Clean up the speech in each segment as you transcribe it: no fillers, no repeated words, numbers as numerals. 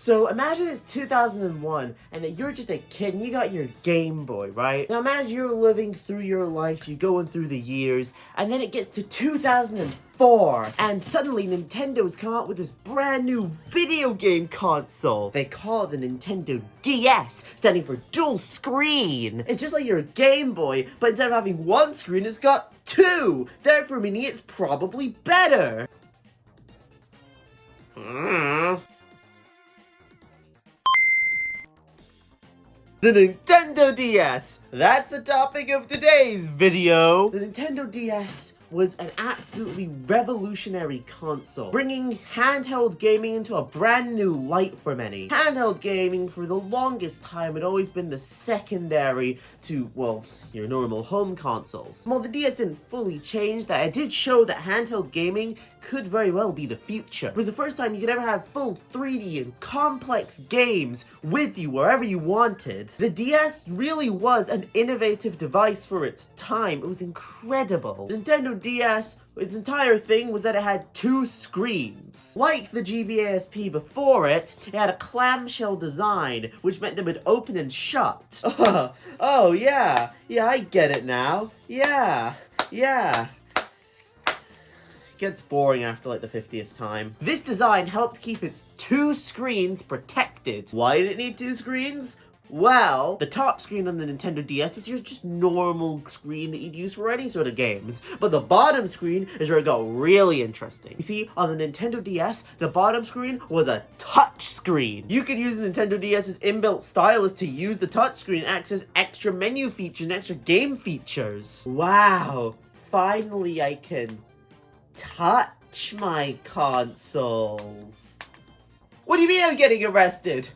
So imagine it's 2001 and that you're just a kid and you got your Game Boy, right? Now imagine you're living through your life, you're going through the years, and then it gets to 2004 and suddenly Nintendo's come out with this brand new video game console. They call it the Nintendo DS, standing for dual screen. It's just like your Game Boy, but instead of having one screen, it's got two. Therefore, meaning it's probably better. The Nintendo DS! That's the topic of today's video! The Nintendo DS was an absolutely revolutionary console, bringing handheld gaming into a brand new light for many. Handheld gaming, for the longest time, had always been the secondary to, well, your normal home consoles. While the DS didn't fully change that, it did show that handheld gaming could very well be the future. It was the first time you could ever have full 3D and complex games with you wherever you wanted. The DS really was an innovative device for its time. It was incredible. Nintendo DS, its entire thing was that it had two screens. Like the GBASP before it, it had a clamshell design, which meant they would open and shut. Oh yeah, I get it now. Yeah. Gets boring after like the 50th time. This design helped keep its two screens protected. Why did it need two screens? Well, the top screen on the Nintendo DS was your just normal screen that you'd use for any sort of games. But the bottom screen is where it got really interesting. You see, on the Nintendo DS, the bottom screen was a touch screen. You could use the Nintendo DS's inbuilt stylus to use the touch screen and access extra menu features and extra game features. Wow, finally I can touch my consoles. What do you mean I'm getting arrested?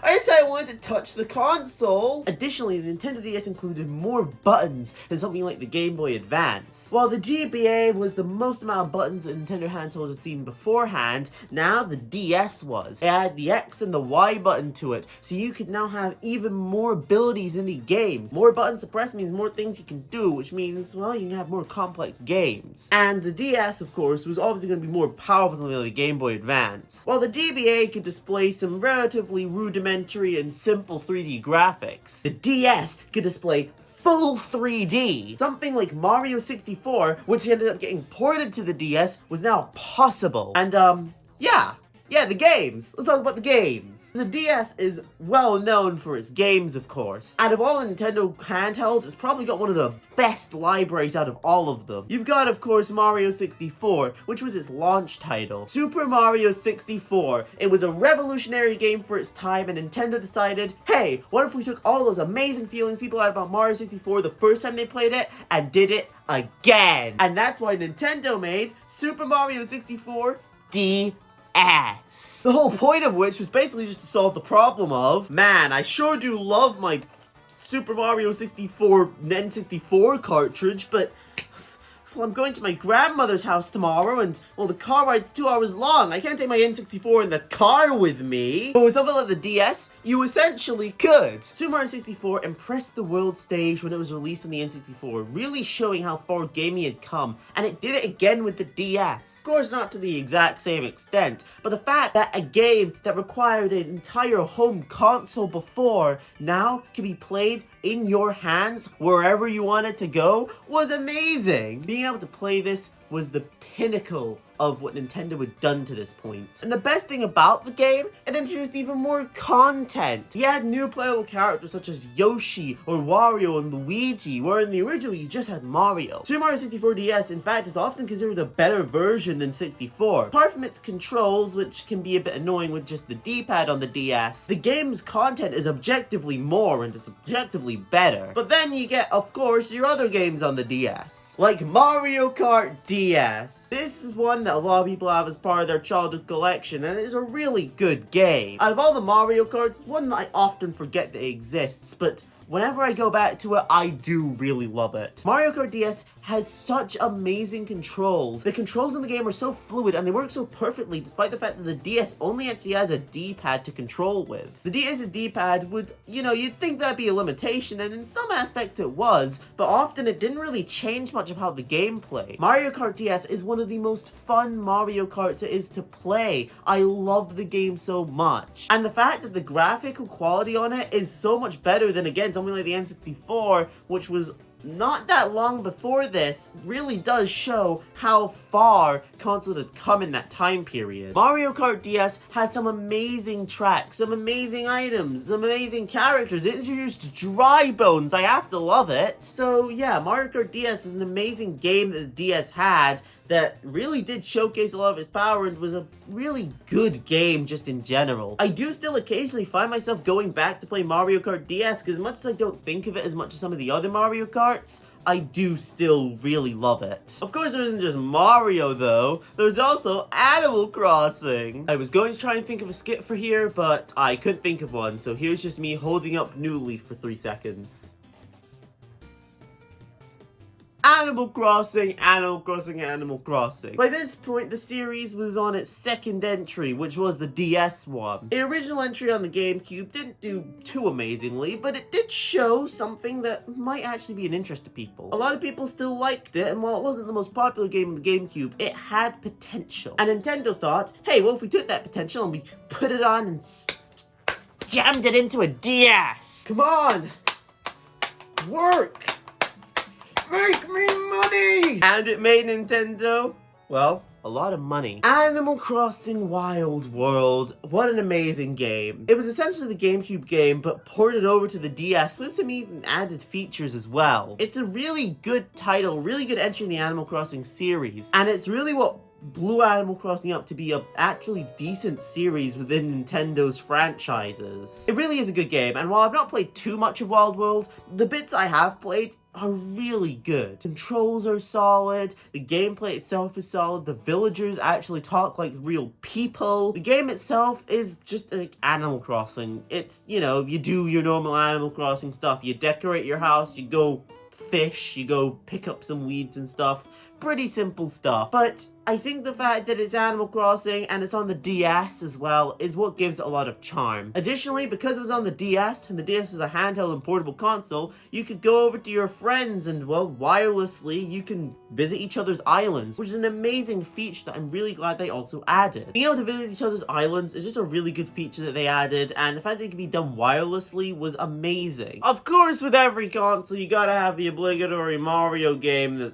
I said I wanted to touch the console! Additionally, the Nintendo DS included more buttons than something like the Game Boy Advance. While the GBA was the most amount of buttons that Nintendo handheld had seen beforehand, now the DS was. It had the X and the Y button to it, so you could now have even more abilities in the games. More buttons to press means more things you can do, which means, well, you can have more complex games. And the DS, of course, was obviously going to be more powerful than the Game Boy Advance. While the GBA could display some relatively rudimentary and simple 3D graphics, the DS could display full 3D. Something like Mario 64, which ended up getting ported to the DS, was now possible. And yeah, the games. Let's talk about the games. The DS is well known for its games, of course. Out of all the Nintendo handhelds, it's probably got one of the best libraries out of all of them. You've got, of course, Mario 64, which was its launch title. Super Mario 64. It was a revolutionary game for its time, and Nintendo decided, hey, what if we took all those amazing feelings people had about Mario 64 the first time they played it, and did it again? And that's why Nintendo made Super Mario 64 DS. The whole point of which was basically just to solve the problem of, man, I sure do love my Super Mario 64 N64 cartridge, but well, I'm going to my grandmother's house tomorrow, and, well, the car ride's 2 hours long. I can't take my N64 in the car with me. But with something like the DS, you essentially could. Super Mario 64 impressed the world stage when it was released on the N64, really showing how far gaming had come, and it did it again with the DS. Of course, not to the exact same extent, but the fact that a game that required an entire home console before now can be played in your hands wherever you want it to go was amazing. Being able to play this was the pinnacle of what Nintendo had done to this point. And the best thing about the game, it introduced even more content. You had new playable characters such as Yoshi or Wario and Luigi, where in the original you just had Mario. Super Mario 64 DS, in fact, is often considered a better version than 64. Apart from its controls, which can be a bit annoying with just the D-pad on the DS, the game's content is objectively more and is objectively better. But then you get, of course, your other games on the DS, like Mario Kart DS. This is one that a lot of people have as part of their childhood collection, and it's a really good game. Out of all the Mario Karts, it's one that I often forget that it exists, but whenever I go back to it, I do really love it. Mario Kart DS has such amazing controls. The controls in the game are so fluid and they work so perfectly despite the fact that the DS only actually has a D-pad to control with. The DS's D-pad would, you'd think that'd be a limitation, and in some aspects it was, but often it didn't really change much about the gameplay. Mario Kart DS is one of the most fun Mario Karts it is to play. I love the game so much. And the fact that the graphical quality on it is so much better than, again, something like the N64, which was not that long before this, really does show how far consoles had come in that time period. Mario Kart DS has some amazing tracks, some amazing items, some amazing characters. It introduced Dry Bones. I have to love it. So yeah, Mario Kart DS is an amazing game that the DS had that really did showcase a lot of its power and was a really good game just in general. I do still occasionally find myself going back to play Mario Kart DS because as much as I don't think of it as much as some of the other Mario Karts, I do still really love it. Of course, there isn't just Mario though, there's also Animal Crossing. I was going to try and think of a skit for here, but I couldn't think of one, so here's just me holding up New Leaf for 3 seconds. Animal Crossing, Animal Crossing, Animal Crossing. By this point, the series was on its second entry, which was the DS one. The original entry on the GameCube didn't do too amazingly, but it did show something that might actually be an interest to people. A lot of people still liked it, and while it wasn't the most popular game on the GameCube, it had potential. And Nintendo thought, hey, well, if we took that potential and we put it on and jammed it into a DS. Come on! Work! Make me money! And it made Nintendo, well, a lot of money. Animal Crossing Wild World. What an amazing game. It was essentially the GameCube game, but ported over to the DS with some even added features as well. It's a really good title, really good entry in the Animal Crossing series, and it's really what blew Animal Crossing up to be a actually decent series within Nintendo's franchises. It really is a good game, and while I've not played too much of Wild World, the bits I have played are really good. Controls are solid, the gameplay itself is solid, the villagers actually talk like real people. The game itself is just like Animal Crossing. It's, you do your normal Animal Crossing stuff. You decorate your house, you go fish, you go pick up some weeds and stuff. Pretty simple stuff. But I think the fact that it's Animal Crossing and it's on the DS as well is what gives it a lot of charm. Additionally, because it was on the DS, and the DS was a handheld and portable console, you could go over to your friends and, well, wirelessly, you can visit each other's islands, which is an amazing feature that I'm really glad they also added. Being able to visit each other's islands is just a really good feature that they added, and the fact that it can be done wirelessly was amazing. Of course, with every console, you gotta have the obligatory Mario game that,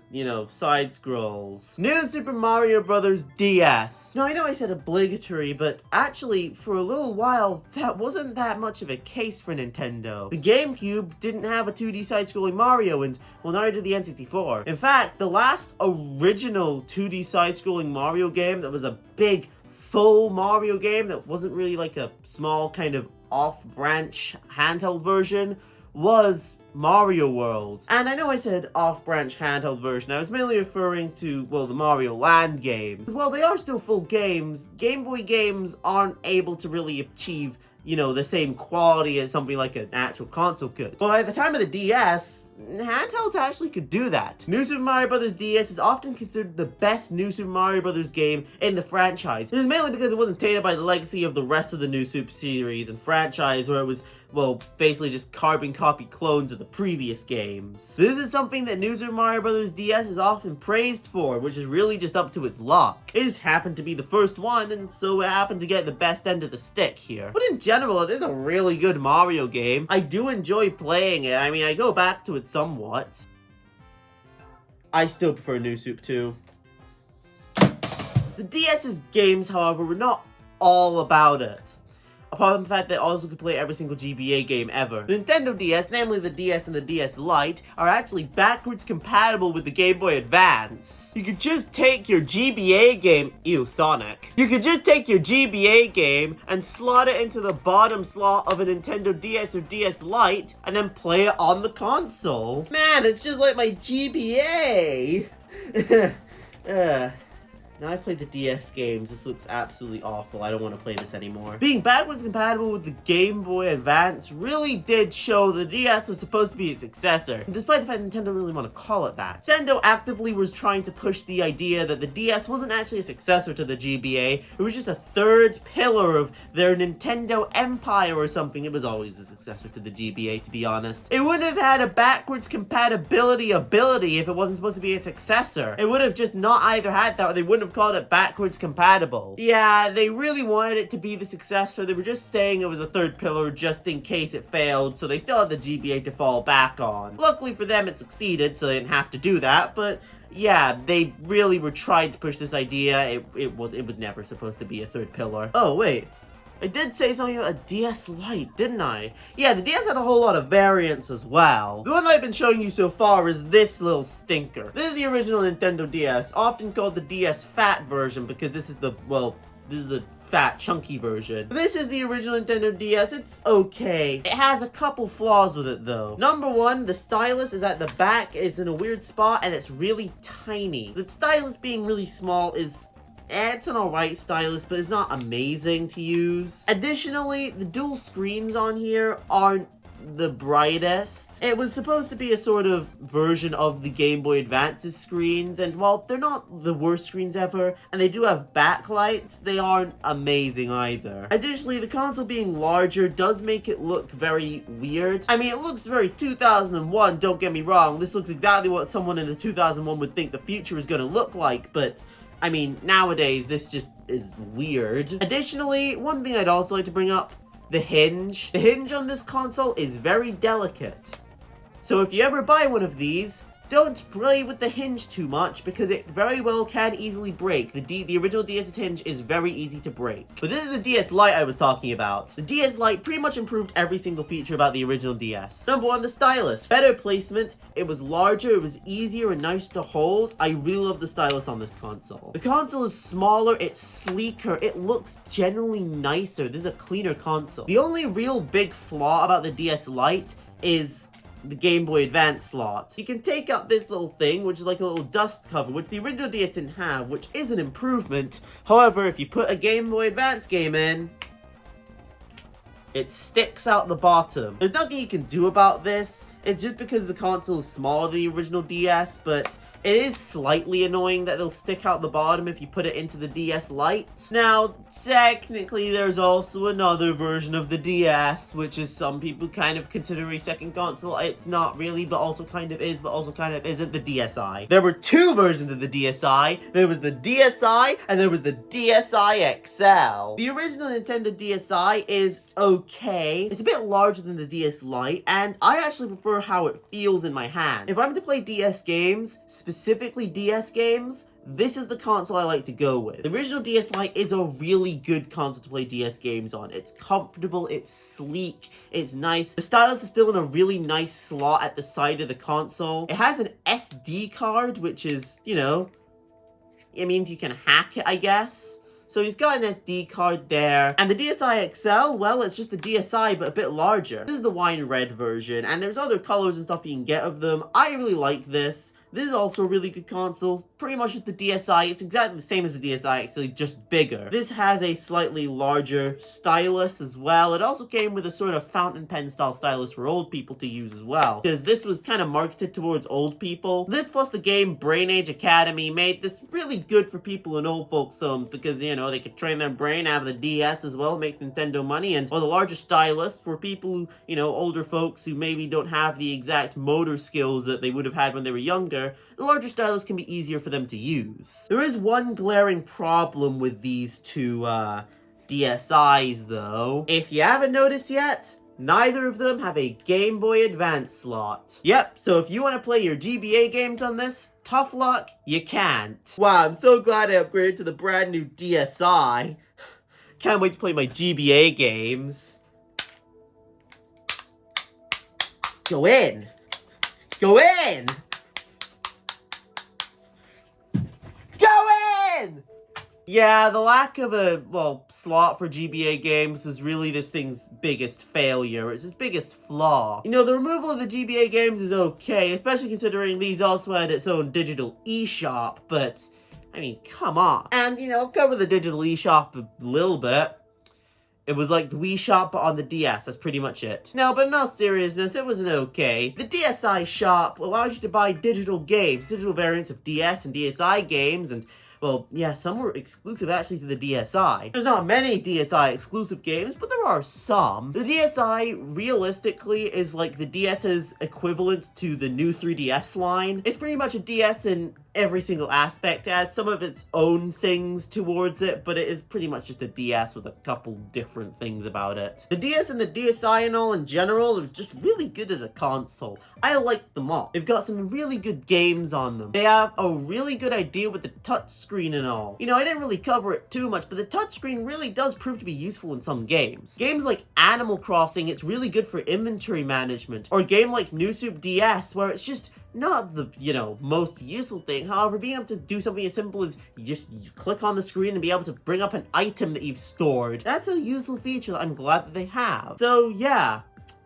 side-scrolls. New Super Mario Bros. DS. Now, I know I said obligatory, but actually, for a little while, that wasn't that much of a case for Nintendo. The GameCube didn't have a 2D side-scrolling Mario, and, well, neither did the N64. In fact, the last original 2D side-scrolling Mario game that was a big, full Mario game that wasn't really like a small kind of off-branch handheld version was Mario World. And I know I said off-branch handheld version, I was mainly referring to, well, the Mario Land games. As well, they are still full games. Game Boy games aren't able to really achieve, the same quality as something like an actual console could. But by the time of the DS, handhelds actually could do that. New Super Mario Bros. DS is often considered the best New Super Mario Bros. Game in the franchise. This is mainly because it wasn't tainted by the legacy of the rest of the New Super series and franchise, where it was, well, basically just carbon copy clones of the previous games. This is something that New Super Mario Bros. DS is often praised for, which is really just up to its luck. It just happened to be the first one, and so it happened to get the best end of the stick here. But in general, it is a really good Mario game. I do enjoy playing it. I mean, I go back to it somewhat. I still prefer New Super 2. The DS's games, however, were not all about it. Apart from the fact that it also could play every single GBA game ever. The Nintendo DS, namely the DS and the DS Lite, are actually backwards compatible with the Game Boy Advance. You could just take your GBA game, ew, Sonic. You could just take your GBA game and slot it into the bottom slot of a Nintendo DS or DS Lite and then play it on the console. Man, it's just like my GBA. Now I play the DS games. This looks absolutely awful. I don't want to play this anymore. Being backwards compatible with the Game Boy Advance really did show the DS was supposed to be a successor, despite the fact Nintendo really want to call it that. Nintendo actively was trying to push the idea that the DS wasn't actually a successor to the GBA. It was just a third pillar of their Nintendo empire or something. It was always a successor to the GBA, to be honest. It wouldn't have had a backwards compatibility ability if it wasn't supposed to be a successor. It would have just not either had that, or they wouldn't have called it backwards compatible. Yeah, they really wanted it to be the successor. They were just saying it was a third pillar just in case it failed, so they still had the GBA to fall back on. Luckily for them, it succeeded, so they didn't have to do that, but yeah, they really were trying to push this idea. It was never supposed to be a third pillar. Oh, wait. I did say something about a DS Lite, didn't I? Yeah, the DS had a whole lot of variants as well. The one I've been showing you so far is this little stinker. This is the original Nintendo DS, often called the DS Fat version because this is the fat, chunky version. This is the original Nintendo DS. It's okay. It has a couple flaws with it, though. Number one, the stylus is at the back, is in a weird spot, and it's really tiny. The stylus being really small is it's an alright stylus, but it's not amazing to use. Additionally, the dual screens on here aren't the brightest. It was supposed to be a sort of version of the Game Boy Advance's screens, and while they're not the worst screens ever, and they do have backlights, they aren't amazing either. Additionally, the console being larger does make it look very weird. I mean, it looks very 2001, don't get me wrong. This looks exactly what someone in the 2001 would think the future is going to look like, but I mean, nowadays, this just is weird. Additionally, one thing I'd also like to bring up, the hinge. The hinge on this console is very delicate. So if you ever buy one of these, don't play with the hinge too much because it very well can easily break. The original DS's hinge is very easy to break. But this is the DS Lite I was talking about. The DS Lite pretty much improved every single feature about the original DS. Number one, the stylus. Better placement. It was larger, it was easier and nice to hold. I really love the stylus on this console. The console is smaller, it's sleeker, it looks generally nicer. This is a cleaner console. The only real big flaw about the DS Lite is the Game Boy Advance slot. You can take out this little thing, which is like a little dust cover, which the original DS didn't have, which is an improvement. However, if you put a Game Boy Advance game in, it sticks out the bottom. There's nothing you can do about this. It's just because the console is smaller than the original DS, but it is slightly annoying that they'll stick out the bottom if you put it into the DS Lite. Now, technically, there's also another version of the DS, which is some people kind of consider a second console. It's not really, but also kind of is, but also kind of isn't, the DSi. There were two versions of the DSi. There was the DSi, and there was the DSi XL. The original Nintendo DSi is okay. It's a bit larger than the DS Lite, and I actually prefer how it feels in my hand. If I'm to play DS games, specifically DS games, this is the console I like to go with. The original DS Lite is a really good console to play DS games on. It's comfortable, it's sleek, it's nice. The stylus is still in a really nice slot at the side of the console. It has an SD card, which is, you know, it means you can hack it, I guess. So he's got an SD card there. And the DSi XL, well, it's just the DSi, but a bit larger. This is the wine red version, and there's other colors and stuff you can get of them. I really like this. This is also a really good console. Pretty much with the DSi, it's exactly the same as the DSi, actually just bigger. This has a slightly larger stylus as well. It also came with a sort of fountain pen style stylus for old people to use as well, because this was kind of marketed towards old people. This plus the game Brain Age Academy made this really good for people in old folks' homes because, you know, they could train their brain out of the DS as well, make Nintendo money, and well, the larger stylus for people who, you know, older folks who maybe don't have the exact motor skills that they would have had when they were younger. The larger stylus can be easier for them to use. There is one glaring problem with these two DSIs though. If you haven't noticed yet, neither of them have a Game Boy Advance slot. Yep, so if you want to play your GBA games on this, tough luck, you can't. Wow, I'm so glad I upgraded to the brand new DSi. Can't wait to play my GBA games. Go in! Go in! Yeah, the lack of a, well, slot for GBA games is really this thing's biggest failure. It's its biggest flaw. You know, the removal of the GBA games is okay, especially considering these also had its own digital eShop, but I mean, come on. And, you know, cover the digital eShop a little bit. It was like the Wii Shop, but on the DS. That's pretty much it. No, but in all seriousness, it was an okay. The DSi shop allows you to buy digital games, digital variants of DS and DSi games, and well, yeah, some were exclusive actually to the DSi. There's not many DSi exclusive games, but there are some. The DSi, realistically, is like the DS's equivalent to the new 3DS line. It's pretty much a DS in every single aspect. It has some of its own things towards it, but it is pretty much just a DS with a couple different things about it. The DS and the DSi and all in general is just really good as a console. I like them all. They've got some really good games on them. They have a really good idea with the touchscreen and all. You know, I didn't really cover it too much, but the touchscreen really does prove to be useful in some games. Games like Animal Crossing, it's really good for inventory management. Or a game like New Soup DS, where it's just not the, you know, most useful thing. However, being able to do something as simple as you click on the screen and be able to bring up an item that you've stored, that's a useful feature that I'm glad that they have. So yeah,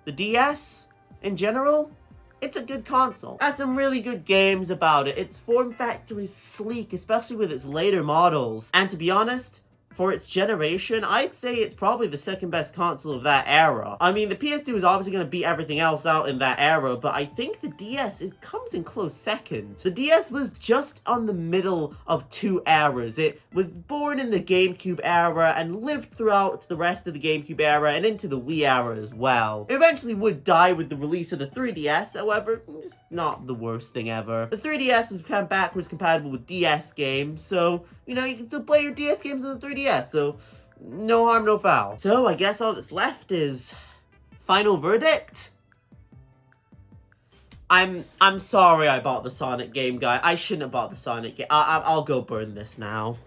the DS, in general, it's a good console. It has some really good games about it. Its form factor is sleek, especially with its later models. And to be honest, for its generation, I'd say it's probably the second best console of that era. I mean, the PS2 is obviously going to beat everything else out in that era, but I think the DS, it comes in close second. The DS was just on the middle of two eras. It was born in the GameCube era and lived throughout the rest of the GameCube era and into the Wii era as well. It eventually would die with the release of the 3DS, however, it's not the worst thing ever. The 3DS was kind of backwards compatible with DS games, so, you know, you can still play your DS games on the 3DS. So, no harm, no foul. So, I guess all that's left is final verdict. I'm sorry I bought the Sonic game, guy. I shouldn't have bought the Sonic game. I'll go burn this now.